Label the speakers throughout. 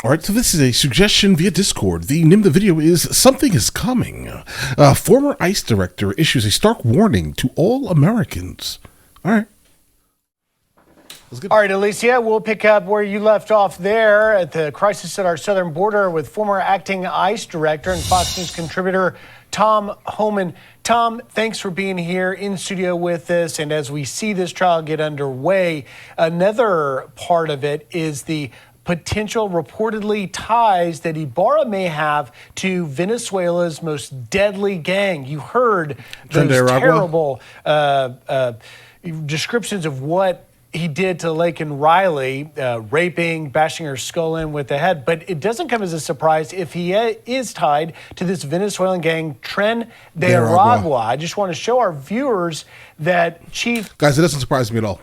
Speaker 1: All right, so this is a suggestion via Discord. The name of the video is Something is Coming. Former ICE director issues a stark warning to all Americans. All right.
Speaker 2: All right, Alicia, we'll pick up where you left off there at the crisis at our southern border with former acting ICE director and Fox News contributor Tom Homan. Tom, thanks for being here in studio with us. And as we see this trial get underway, another part of it is the potential reportedly ties that Ibarra may have to Venezuela's most deadly gang. You heard those terrible descriptions of what he did to Laken Riley, raping, bashing her skull in with the head. But it doesn't come as a surprise if he is tied to this Venezuelan gang, Tren de Aragua. I just want to show our viewers that Chief...
Speaker 1: Guys, it doesn't surprise me at all.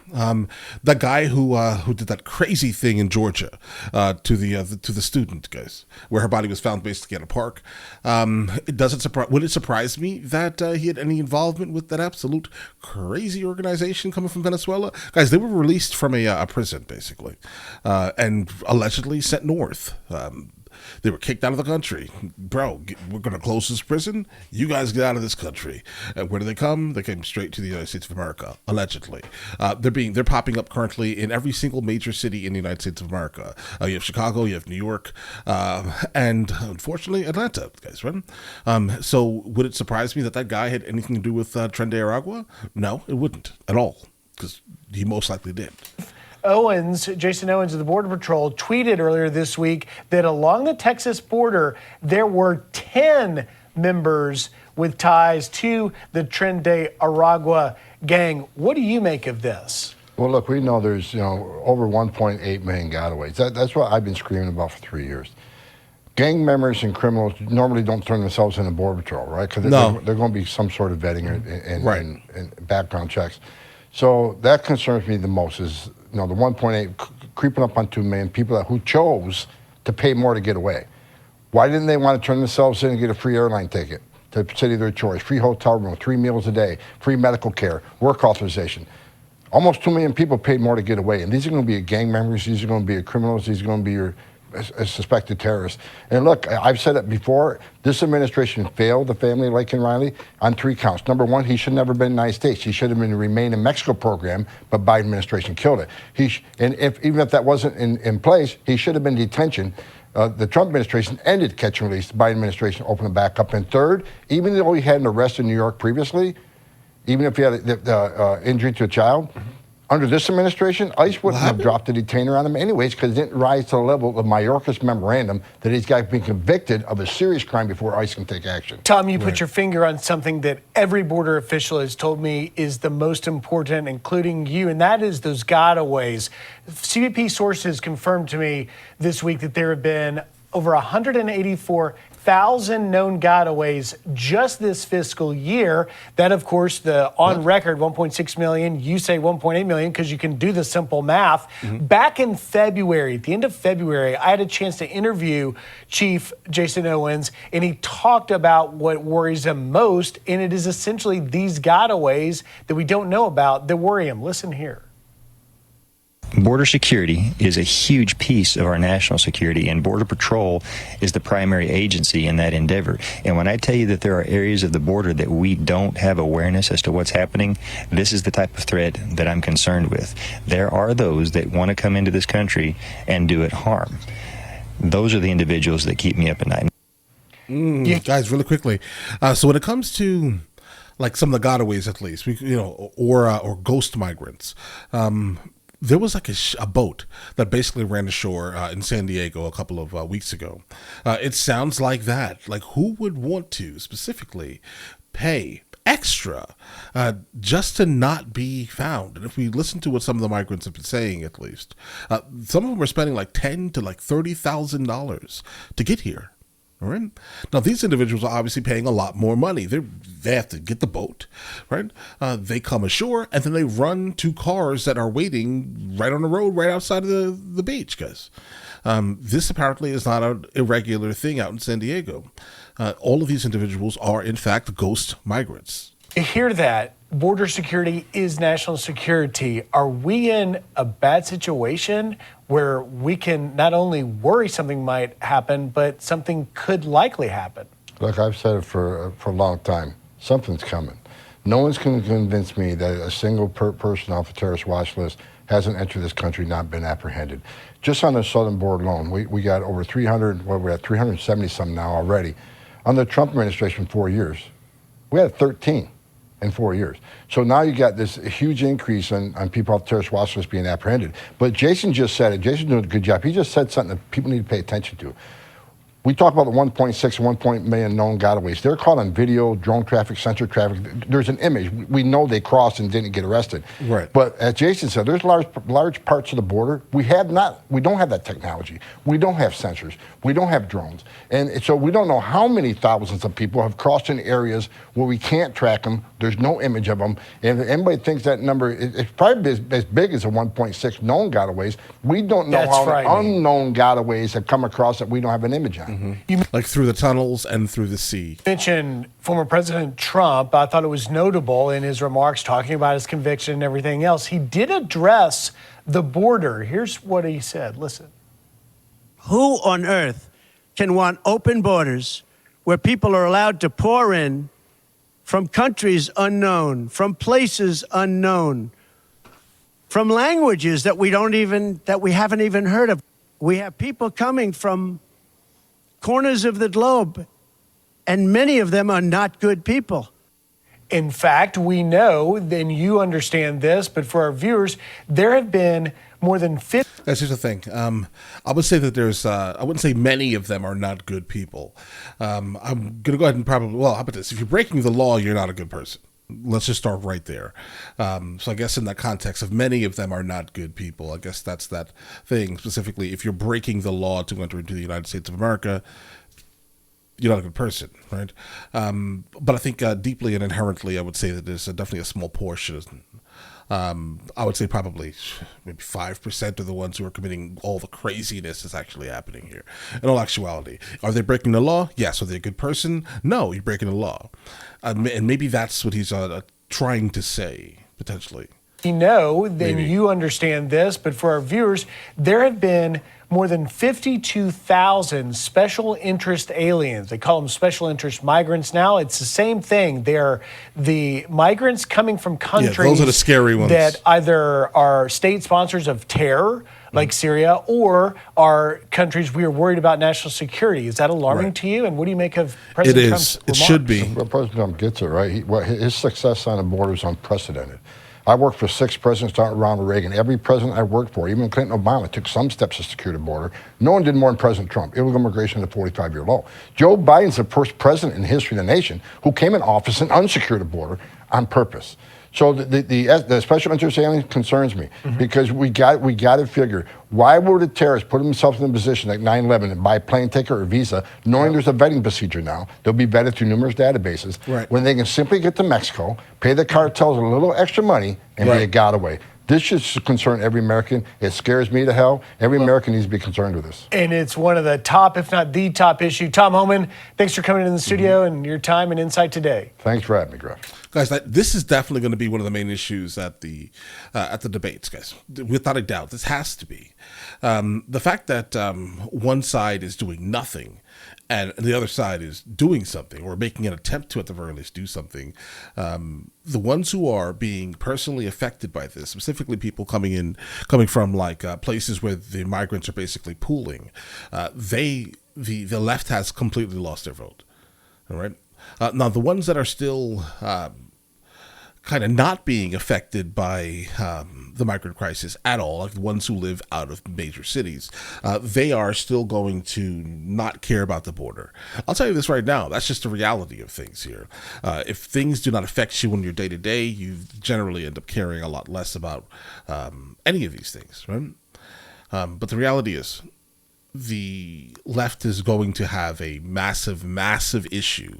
Speaker 1: That guy who did that crazy thing in Georgia to the student, guys, where her body was found basically at a park. It doesn't surprise... Would it surprise me that he had any involvement with that absolute crazy organization coming from Venezuela? Guys, they were released from a prison, basically, and allegedly sent north. They were kicked out of the country. Bro, we're going to close this prison. You guys get out of this country. Where do they come? They came straight to the United States of America, allegedly. They're popping up currently in every single major city in the United States of America. You have Chicago, you have New York, and unfortunately Atlanta, guys, right? So would it surprise me that that guy had anything to do with Tren de Aragua? No, it wouldn't at all, because he most likely did.
Speaker 2: Jason Owens of the Border Patrol tweeted earlier this week that along the Texas border, there were 10 members with ties to the Tren de Aragua gang. What do you make of this?
Speaker 3: Well, look, we know there's, over 1.8 million gotaways. That's what I've been screaming about for 3 years. Gang members and criminals normally don't turn themselves into Border Patrol, right? Because they're going to be some sort of vetting and background checks. So that concerns me the most is, the 1.8 creeping up on 2 million people who chose to pay more to get away. Why didn't they want to turn themselves in and get a free airline ticket to the city of their choice, free hotel room, 3 meals a day, free medical care, work authorization? Almost 2 million people paid more to get away. And these are going to be gang members, these are going to be criminals, these are going to be your suspected terrorists. And look, I've said it before, this administration failed the family of Laken Riley on 3 counts. Number one, he should never have been in the United States. He should have been in the Remain in Mexico program, but Biden administration killed it. Even if that wasn't in place, he should have been in detention. The Trump administration ended catch and release. The Biden administration opened it back up. And third, even though he had an arrest in New York previously, even if he had the injury to a child, under this administration, ICE wouldn't have dropped a detainer on him anyways because it didn't rise to the level of the Mayorkas memorandum that he's got to be convicted of a serious crime before ICE can take action.
Speaker 2: Tom, you put your finger on something that every border official has told me is the most important, including you, and that is those gotaways. CBP sources confirmed to me this week that there have been over 184,000 known gotaways just this fiscal year. That, of course, the on record 1.6 million, you say 1.8 million because you can do the simple math. Back in February, at the end of February, I had a chance to interview Chief Jason Owens, and he talked about what worries him most, and it is essentially these gotaways that we don't know about that worry him. Listen here.
Speaker 4: Border security is a huge piece of our national security, and Border Patrol is the primary agency in that endeavor. And when I tell you that there are areas of the border that we don't have awareness as to what's happening, this is the type of threat that I'm concerned with. There are those that want to come into this country and do it harm. Those are the individuals that keep me up at night.
Speaker 1: Guys, really quickly. So when it comes to like some of the gotaways, at least, or ghost migrants, there was like a boat that basically ran ashore in San Diego a couple of weeks ago. It sounds like that. Like, who would want to specifically pay extra just to not be found? And if we listen to what some of the migrants have been saying, at least, some of them are spending like $10,000 to like $30,000 to get here. All right. Now, these individuals are obviously paying a lot more money. They have to get the boat, right? They come ashore, and then they run to cars that are waiting right on the road, right outside of the beach, guys. This apparently is not an irregular thing out in San Diego. All of these individuals are, in fact, ghost migrants.
Speaker 2: You hear that? Border security is national security. Are we in a bad situation where we can not only worry something might happen, but something could likely happen?
Speaker 3: Look, I've said it for a long time. Something's coming. No one's going to convince me that a single person off a terrorist watch list hasn't entered this country, not been apprehended. Just on the southern border alone, we got over 300, well, we're at 370 some now already. Under the Trump administration, 4 years, we had 13 in 4 years. So now you got this huge increase on people off the terrorist watch list being apprehended. But Jason just said it. Jason's doing a good job. He just said something that people need to pay attention to. We talk about the 1.6 and 1 million known gotaways. They're caught on video, drone traffic, sensor traffic. There's an image. We know they crossed and didn't get arrested.
Speaker 1: Right.
Speaker 3: But as Jason said, there's large parts of the border we don't have that technology. We don't have sensors. We don't have drones. And so we don't know how many thousands of people have crossed in areas where we can't track them. There's no image of them. And if anybody thinks that number, it's probably as big as the 1.6 known gotaways. We don't know how the unknown gotaways have come across that we don't have an image on.
Speaker 1: Mm-hmm. Like through the tunnels and through the sea.
Speaker 2: You mentioned former President Trump. I thought it was notable in his remarks talking about his conviction and everything else. He did address the border. Here's what he said. Listen.
Speaker 5: Who on earth can want open borders where people are allowed to pour in from countries unknown, from places unknown, from languages that we haven't even heard of? We have people coming from corners of the globe, and many of them are not good people.
Speaker 2: In fact, we know, and you understand this, but for our viewers, there have been more than 50.
Speaker 1: That's just the thing. I would say that there's, I wouldn't say many of them are not good people. I'm going to go ahead and probably, well, how about this? If you're breaking the law, you're not a good person. Let's just start right there. So I guess in that context of many of them are not good people, I guess that's that thing. Specifically, if you're breaking the law to enter into the United States of America, you're not a good person, right? But I think deeply and inherently, I would say that there's definitely a small portion. I would say probably maybe 5% of the ones who are committing all the craziness is actually happening here. In all actuality, are they breaking the law? Yes. Are they a good person? No, you're breaking the law. And maybe that's what he's trying to say, potentially.
Speaker 2: You know, then you understand this, but for our viewers, there have been more than 52,000 special interest aliens. They call them special interest migrants now. It's the same thing. They're the migrants coming from countries
Speaker 1: those are the scary ones.
Speaker 2: that either are state sponsors of terror, like Syria, or are countries we are worried about national security. Is that alarming to you? And what do you make of President Trump's remarks?
Speaker 1: It should be.
Speaker 3: Well, President Trump gets it, right? His success on the border is unprecedented. I worked for 6 presidents, starting Ronald Reagan. Every president I worked for, even Clinton, Obama, took some steps to secure the border. No one did more than President Trump. Illegal immigration at a 45-year low. Joe Biden's the first president in the history of the nation who came in office and unsecured the border on purpose. So the special interest alien concerns me because we got to figure, why would the terrorists put themselves in a position like 9/11 and buy a plane ticket or visa, knowing there's a vetting procedure now? They'll be vetted through numerous databases.
Speaker 1: Right.
Speaker 3: When they can simply get to Mexico, pay the cartels a little extra money, and be a getaway. This should concern every American. It scares me to hell. Every American needs to be concerned with this.
Speaker 2: And it's one of the top, if not the top issue. Tom Homan, thanks for coming in the studio and your time and insight today.
Speaker 3: Thanks for having me, Griff.
Speaker 1: Guys, this is definitely going to be one of the main issues at the debates, guys. Without a doubt, this has to be. The fact that one side is doing nothing and the other side is doing something or making an attempt to, at the very least, do something. The ones who are being personally affected by this, specifically people coming from like places where the migrants are basically pooling, the left has completely lost their vote. All right. Now, the ones that are still kind of not being affected by the migrant crisis at all, like the ones who live out of major cities, they are still going to not care about the border. I'll tell you this right now, that's just the reality of things here. If things do not affect you in your day-to-day, you generally end up caring a lot less about any of these things, right? But the reality is, the left is going to have a massive, massive issue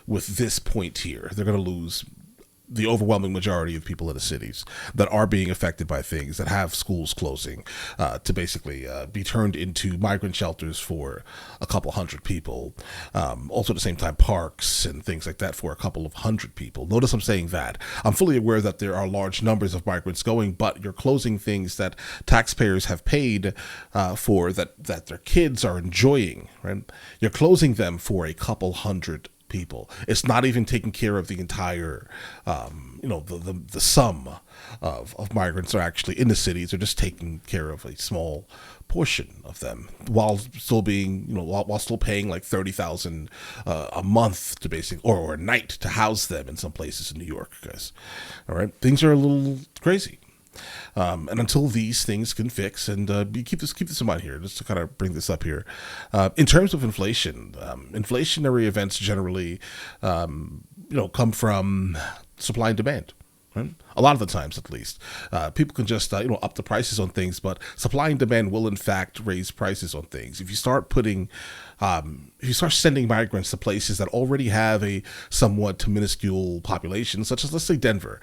Speaker 1: with this point here. They're going to lose the overwhelming majority of people in the cities that are being affected by things, that have schools closing, to basically be turned into migrant shelters for a couple hundred people. Also at the same time, parks and things like that for a couple of hundred people. Notice I'm saying that. I'm fully aware that there are large numbers of migrants going, but you're closing things that taxpayers have paid for, that their kids are enjoying, right? You're closing them for a couple hundred people. It's not even taking care of the entire, the sum of migrants are actually in the cities. They're just taking care of a small portion of them while still being, while still paying like $30,000 a month to basically, or a night to house them in some places in New York, guys. All right, things are a little crazy. And until these things can fix, and you keep this in mind here, just to kind of bring this up here, in terms of inflation, inflationary events generally, come from supply and demand. Right? A lot of the times, at least, people can just up the prices on things, but supply and demand will in fact raise prices on things. If you start sending migrants to places that already have a somewhat minuscule population, such as, let's say, Denver,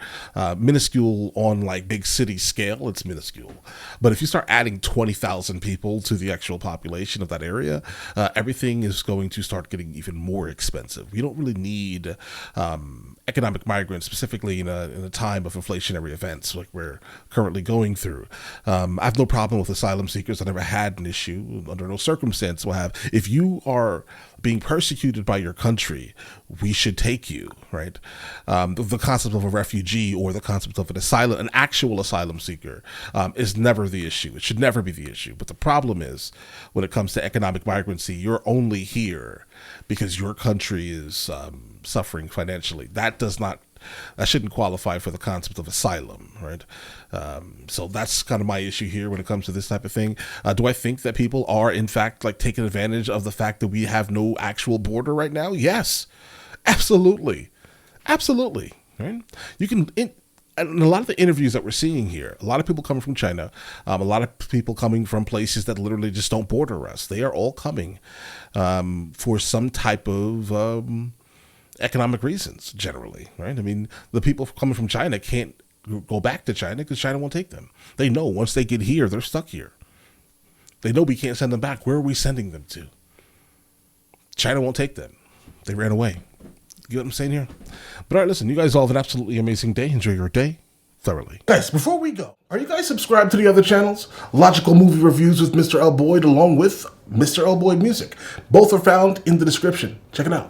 Speaker 1: minuscule on like big city scale, it's minuscule. But if you start adding 20,000 people to the actual population of that area, everything is going to start getting even more expensive. We don't really need economic migrants, specifically in a time of inflationary events like we're currently going through. I have no problem with asylum seekers. I never had an issue. Under no circumstance will have. If you are being persecuted by your country, we should take you, right? The concept of a refugee or the concept of an actual asylum seeker is never the issue. It should never be the issue. But the problem is, when it comes to economic migrancy, you're only here because your country is suffering financially. That shouldn't qualify for the concept of asylum, right? So that's kind of my issue here when it comes to this type of thing. Do I think that people are, in fact, like taking advantage of the fact that we have no actual border right now? Yes, absolutely. Absolutely, right? You can... And a lot of the interviews that we're seeing here, a lot of people coming from China, a lot of people coming from places that literally just don't border us. They are all coming for some type of economic reasons, generally, right? I mean, the people coming from China can't go back to China because China won't take them. They know once they get here, they're stuck here. They know we can't send them back. Where are we sending them to? China won't take them. They ran away. You get what I'm saying here? But all right, listen, you guys all have an absolutely amazing day. Enjoy your day thoroughly. Guys, before we go, are you guys subscribed to the other channels? Logical Movie Reviews with Mr. L. Boyd along with Mr. L. Boyd Music. Both are found in the description. Check it out.